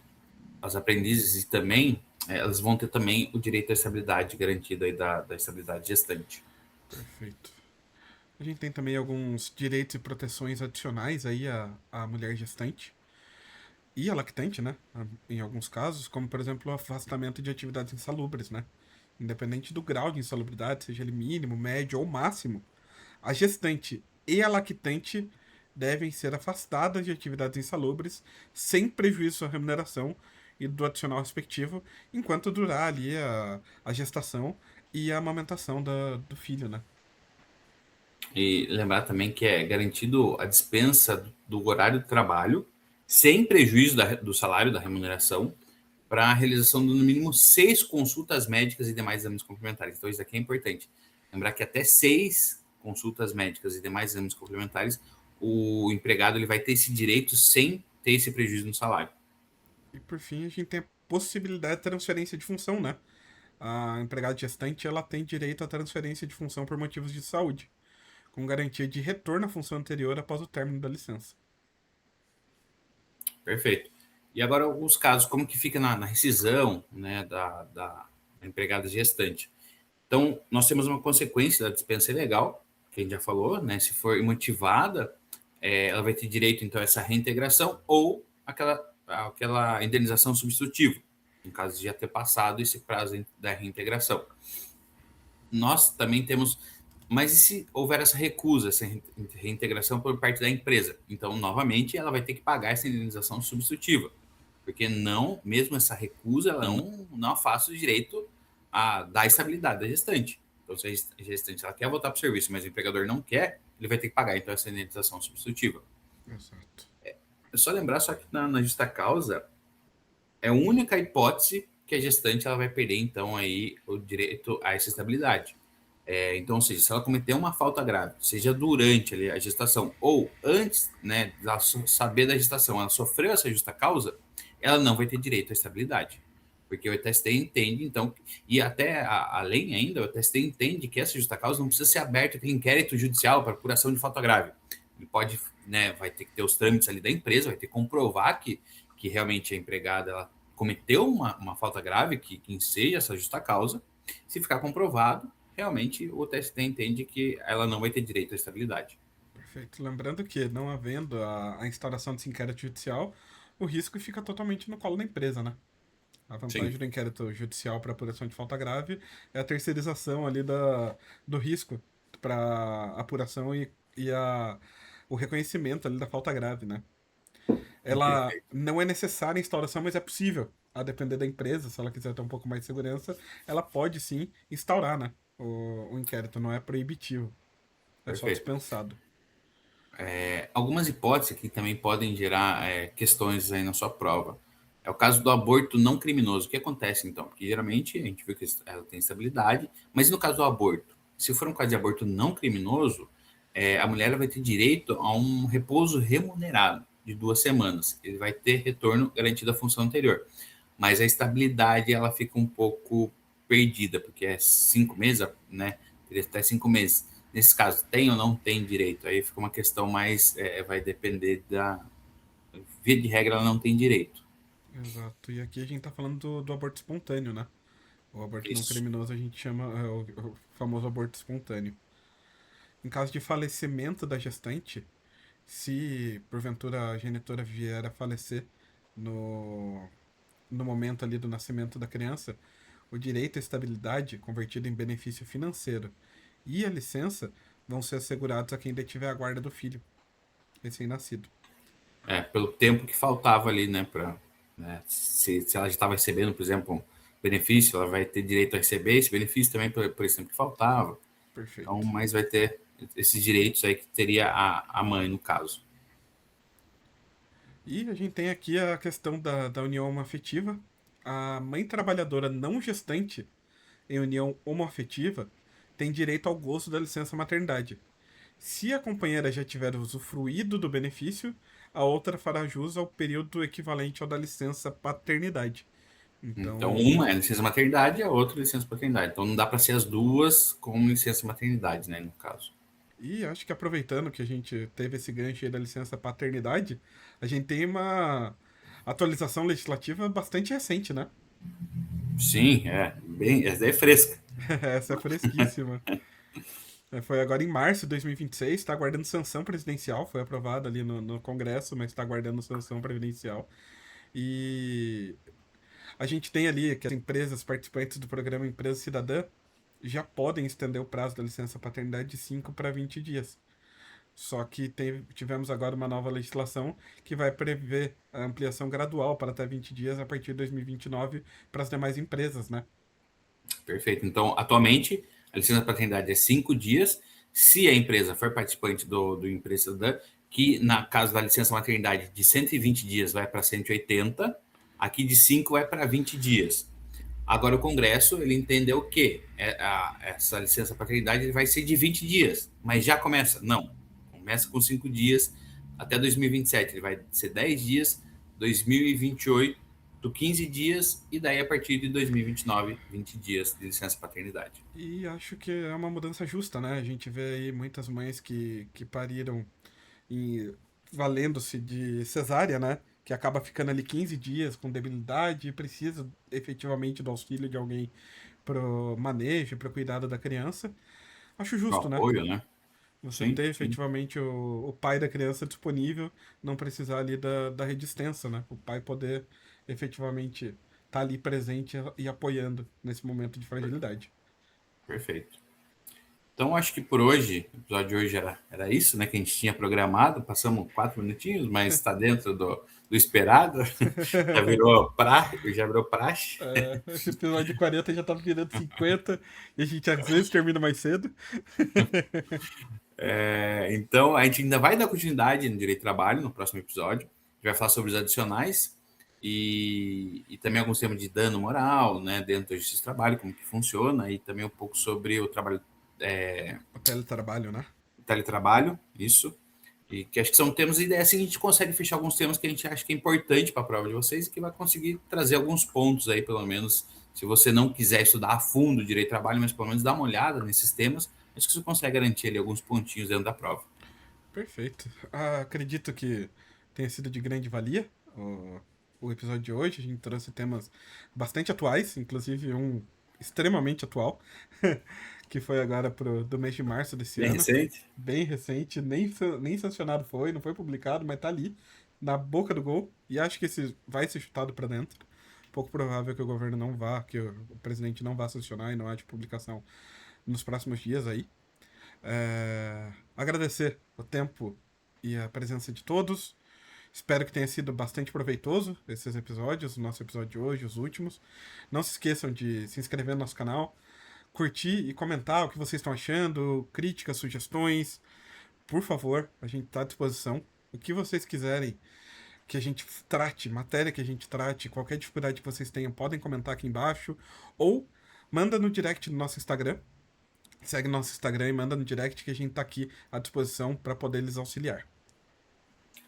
as aprendizes e também, elas vão ter também o direito à estabilidade garantida aí da estabilidade gestante. Perfeito. A gente tem também alguns direitos e proteções adicionais aí à mulher gestante e à lactante, né? Em alguns casos, como por exemplo o afastamento de atividades insalubres, né? Independente do grau de insalubridade, seja ele mínimo, médio ou máximo, a gestante e a lactante devem ser afastadas de atividades insalubres sem prejuízo à remuneração e do adicional respectivo, enquanto durar ali a gestação e a amamentação do filho, né? E lembrar também que é garantido a dispensa do horário de trabalho, sem prejuízo do salário, da remuneração, para a realização de no mínimo 6 consultas médicas e demais exames complementares. Então, isso aqui é importante. Lembrar que até 6 consultas médicas e demais exames complementares, o empregado ele vai ter esse direito sem ter esse prejuízo no salário. E por fim, a gente tem a possibilidade de transferência de função, né? A empregada gestante ela tem direito à transferência de função por motivos de saúde, com garantia de retorno à função anterior após o término da licença. Perfeito. E agora os casos, como que fica na rescisão, né, da empregada gestante. Então, nós temos uma consequência da dispensa ilegal, que a gente já falou, né? Se for imotivada, ela vai ter direito, então, a essa reintegração ou aquela indenização substitutiva, em caso de já ter passado esse prazo da reintegração. Nós também temos Mas e se houver essa recusa, essa reintegração por parte da empresa? Então, novamente, ela vai ter que pagar essa indenização substitutiva, porque não, mesmo essa recusa, ela não afasta o direito da estabilidade da gestante. Então, se a gestante ela quer voltar para o serviço, mas o empregador não quer, ele vai ter que pagar então essa indenização substitutiva. Exato. É só lembrar só que na justa causa é a única hipótese que a gestante ela vai perder então aí o direito a essa estabilidade. Então, ou seja, se ela cometer uma falta grave, seja durante ali, a gestação ou antes, né, de saber da gestação, ela sofreu essa justa causa, ela não vai ter direito à estabilidade. Porque o TST entende, então, e até além ainda, o TST entende que essa justa causa não precisa ser aberta aquele inquérito judicial para apuração de falta grave. Ele pode, né, vai ter que ter os trâmites ali da empresa, vai ter que comprovar que realmente a empregada ela cometeu uma falta grave que enseja essa justa causa. Se ficar comprovado, realmente o TST entende que ela não vai ter direito à estabilidade. Perfeito. Lembrando que, não havendo a instauração desse inquérito judicial, o risco fica totalmente no colo da empresa, né? A Sim, vantagem do inquérito judicial para apuração de falta grave é a terceirização ali do risco para apuração e o reconhecimento ali da falta grave, né? Ela perfeito. não é necessária a instauração, mas é possível. A depender da empresa, se ela quiser ter um pouco mais de segurança, ela pode sim instaurar, né? O inquérito não é proibitivo, é só Perfeito. dispensado. Algumas hipóteses que também podem gerar questões aí na sua prova. É o caso do aborto não criminoso. O que acontece então? Porque geralmente a gente vê que ela tem estabilidade, mas no caso do aborto, se for um caso de aborto não criminoso, a mulher vai ter direito a um repouso remunerado de 2 semanas. Ele vai ter retorno garantido à função anterior. Mas a estabilidade ela fica um pouco perdida, porque é 5 meses, né? Teria até 5 meses. Nesse caso, tem ou não tem direito? Aí fica uma questão mais, vai depender da. Via de regra, ela não tem direito. Exato. E aqui a gente tá falando do aborto espontâneo, né? O aborto não Isso. criminoso a gente chama o famoso aborto espontâneo. Em caso de falecimento da gestante, se porventura a genitora vier a falecer no, no momento ali do nascimento da criança, o direito à estabilidade, convertido em benefício financeiro, e a licença vão ser assegurados a quem detiver a guarda do filho recém-nascido. Pelo tempo que faltava ali, né? Né, se ela já estava recebendo, por exemplo, um benefício, ela vai ter direito a receber esse benefício também por esse tempo que faltava. Então, Perfeito. mas vai ter esses direitos aí que teria a mãe, no caso. E a gente tem aqui a questão da união homoafetiva. A mãe trabalhadora não gestante em união homoafetiva tem direito ao gozo da licença maternidade. Se a companheira já tiver usufruído do benefício, a outra fará jus ao período equivalente ao da licença paternidade. Então, Então, uma é licença maternidade e a outra é licença paternidade. Então, não dá para ser as duas com licença maternidade, né, no caso. e acho que aproveitando que a gente teve esse gancho aí da licença paternidade, a gente tem uma atualização legislativa bastante recente, né? Sim, essa é fresca. Essa é fresquíssima. Foi agora em março de 2026, está aguardando sanção presidencial, foi aprovada ali no Congresso, mas está aguardando sanção presidencial. E a gente tem ali que as empresas participantes do programa Empresa Cidadã já podem estender o prazo da licença paternidade de 5 para 20 dias. Só que tivemos agora uma nova legislação que vai prever a ampliação gradual para até 20 dias a partir de 2029 para as demais empresas, né? Perfeito. Então, atualmente, a licença paternidade é 5 dias. Se a empresa for participante do Empresa Cidadã, que na caso da licença maternidade de 120 dias vai para 180, aqui de 5 vai para 20 dias. Agora o Congresso ele entendeu que essa licença paternidade ele vai ser de 20 dias, mas já começa? Não. Começa com 5 dias até 2027. Ele vai ser 10 dias, 2028, 15 dias, e daí a partir de 2029, 20 dias de licença paternidade. E acho que é uma mudança justa, né? A gente vê aí muitas mães que pariram em, valendo-se de cesárea, né? Que acaba ficando ali 15 dias com debilidade e precisa efetivamente do auxílio de alguém pro manejo, pro cuidado da criança. Acho O justo, né? apoio, né? Você Sim, ter sim. efetivamente o pai da criança disponível, não precisar ali da rede extensa, né? O pai poder efetivamente estar ali presente e apoiando nesse momento de fragilidade. Perfeito. Então, acho que por hoje, o episódio de hoje era isso, né? Que a gente tinha programado. Passamos 4 minutinhos, mas está dentro do esperado. Já virou praxe. Esse episódio de 40 já tá virando 50 e a gente às vezes termina mais cedo. Então, a gente ainda vai dar continuidade no Direito do Trabalho no próximo episódio. A gente vai falar sobre os adicionais e também alguns temas de dano moral, né? Dentro da Justiça do Trabalho, como que funciona, e também um pouco sobre o trabalho, O teletrabalho, né? teletrabalho, isso. E que acho que são temas, e assim a gente consegue fechar alguns temas que a gente acha que é importante para a prova de vocês e que vai conseguir trazer alguns pontos aí, pelo menos, se você não quiser estudar a fundo o direito do trabalho, mas pelo menos dar uma olhada nesses temas, acho que você consegue garantir ali alguns pontinhos dentro da prova. Perfeito. Acredito que tenha sido de grande valia o episódio de hoje. A gente trouxe temas bastante atuais, inclusive um extremamente atual, que foi agora do mês de março desse Bem ano. recente. Bem recente, nem sancionado foi, não foi publicado, mas tá ali, na boca do gol. E acho que esse vai ser chutado para dentro. Pouco provável que o governo não vá, que o presidente não vá sancionar e não há de publicação nos próximos dias aí. Agradecer o tempo e a presença de todos. Espero que tenha sido bastante proveitoso esses episódios, o nosso episódio de hoje, os últimos. Não se esqueçam de se inscrever no nosso canal, curtir e comentar o que vocês estão achando, críticas, sugestões. Por favor, a gente está à disposição. O que vocês quiserem que a gente trate, matéria que a gente trate, qualquer dificuldade que vocês tenham, podem comentar aqui embaixo. Ou manda no direct do nosso Instagram. Segue nosso Instagram e manda no direct que a gente tá aqui à disposição para poder lhes auxiliar.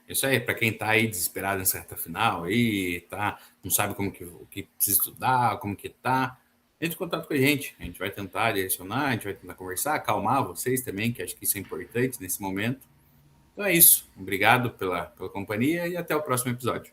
Isso aí, para quem está aí desesperado nessa reta final, aí, tá, não sabe o que precisa estudar, como que tá, entre em contato com a gente vai tentar direcionar, a gente vai tentar conversar, acalmar vocês também, que acho que isso é importante nesse momento. Então é isso, obrigado pela companhia e até o próximo episódio.